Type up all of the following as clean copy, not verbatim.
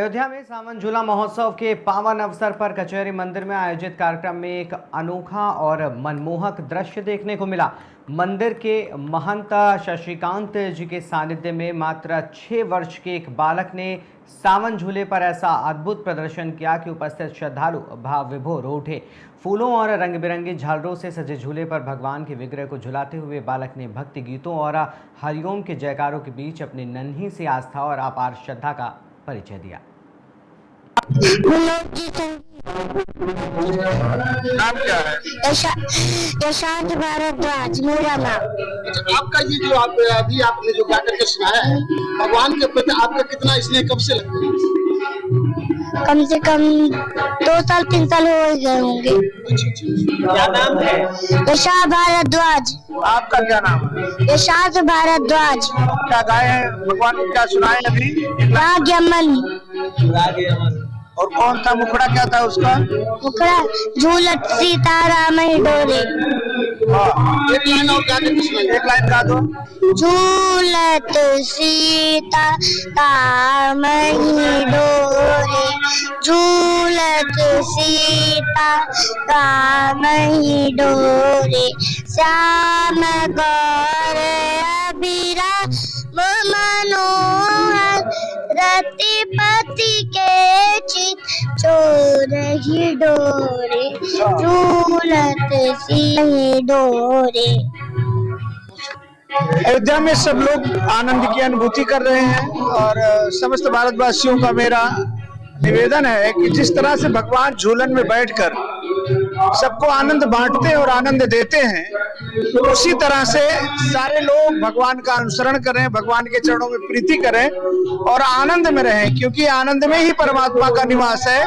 अयोध्या में सावन झूला महोत्सव के पावन अवसर पर कचहरी मंदिर में आयोजित कार्यक्रम में एक अनोखा और मनमोहक दृश्य देखने को मिला। मंदिर के महंत शशिकांत जी के सानिध्य में मात्र 6 वर्ष के एक बालक ने सावन झूले पर ऐसा अद्भुत प्रदर्शन किया कि उपस्थित श्रद्धालु भाव विभोर हो उठे। फूलों और रंग बिरंगी झालरों से सजे झूले पर भगवान के विग्रह को झुलाते हुए बालक ने भक्ति गीतों और हरिओम के जयकारों के बीच अपनी नन्ही सी आस्था और अपार श्रद्धा का परिचय दिया। नाम क्या है? यशांत भारद्वाज मेरा नाम। आपका ये जो अभी आपने जो गा करके सुनाया है, भगवान के प्रति आपका कितना स्नेह कब से लगता है? कम से कम 2 साल 3 साल हो गए होंगे। क्या नाम है? यशांत भारद्वाज। आपका क्या नाम है? यशांत भारद्वाज। क्या गाए हैं भगवान को, क्या सुनाए अभी? राग यमन। और कौन सा मुखड़ा क्या था उसका? मुखड़ा झूलत सीताराम डोरे। एक लाइन और गा के सुनाइए। एक लाइन गा दो। झूलत सीता राम डोरे, झूलत सीता राम डोरे, श्याम गौर अभिराम मनोहर, रतिपति के चित चोर ही डोरे, झूलत सी डोरे। अयोध्या में सब लोग आनंद की अनुभूति कर रहे हैं और समस्त भारतवासियों का मेरा निवेदन है कि जिस तरह से भगवान झूलन में बैठकर सबको आनंद बांटते हैं और आनंद देते हैं, उसी तरह से सारे लोग भगवान का अनुसरण करें, भगवान के चरणों में प्रीति करें और आनंद में रहें, क्योंकि आनंद में ही परमात्मा का निवास है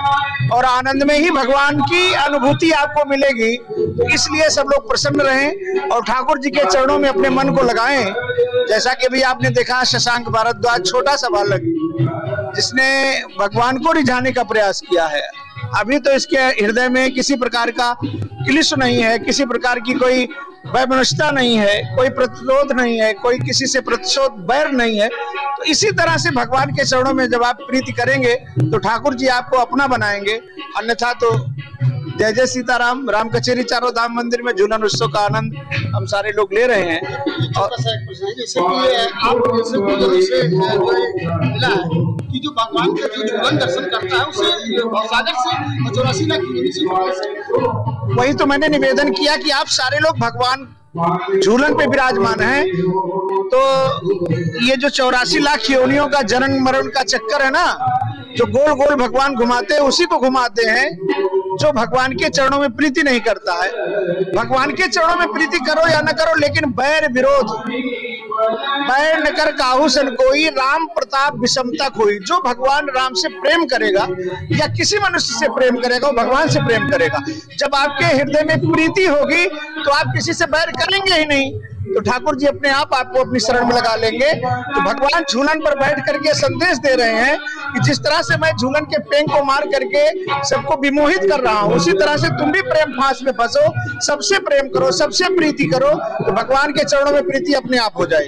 और आनंद में ही भगवान की अनुभूति आपको मिलेगी। तो इसलिए सब लोग प्रसन्न रहें और ठाकुर जी के चरणों में अपने मन को लगाएं। जैसा कि भी आपने देखा, शशांक भारद्वाज छोटा सा बालक जिसने भगवान को रिझाने का प्रयास किया है। अभी तो इसके हृदय में किसी प्रकार का क्लेश नहीं है, किसी प्रकार की कोई वैमनस्यता नहीं है, कोई प्रतिरोध नहीं है, कोई किसी से प्रतिशोध बैर नहीं है। तो इसी तरह से भगवान के चरणों में जब आप प्रीति करेंगे तो ठाकुर जी आपको अपना बनाएंगे। अन्यथा तो जय जय सीताराम। राम कचेरी चारों धाम मंदिर में झूलन उत्सव का आनंद हम सारे लोग ले रहे हैं। और कि जो भगवान का जो झूलन दर्शन करता है उसे सागर से 84 लाख किलोमीटर। वही तो मैंने निवेदन किया कि आप सारे लोग भगवान झूलन पे विराजमान हैं। तो ये जो 84 लाख योनियों का जन्म मरण का चक्कर है ना, जो गोल गोल भगवान घुमाते हैं, उसी को घुमाते हैं जो भगवान के चरणों में प्रीति नहीं करता है। भगवान के चरणों में प्रीति करो या न करो, लेकिन बैर विरोध बैर न कर काहू सन कोई, राम प्रताप विषमता कोई। जो भगवान राम से प्रेम करेगा या किसी मनुष्य से प्रेम करेगा, वो भगवान से प्रेम करेगा। जब आपके हृदय में प्रीति होगी तो आप किसी से बैर करेंगे ही नहीं। तो ठाकुर जी अपने आप आपको अपनी शरण में लगा लेंगे। तो भगवान झूलन पर बैठ करके संदेश दे रहे हैं कि जिस तरह से मैं झूलन के पेंग को मार करके सबको विमोहित कर रहा हूँ, उसी तरह से तुम भी प्रेम फांस में फंसो, सबसे प्रेम करो, सबसे प्रीति करो, तो भगवान के चरणों में प्रीति अपने आप हो जाएगी।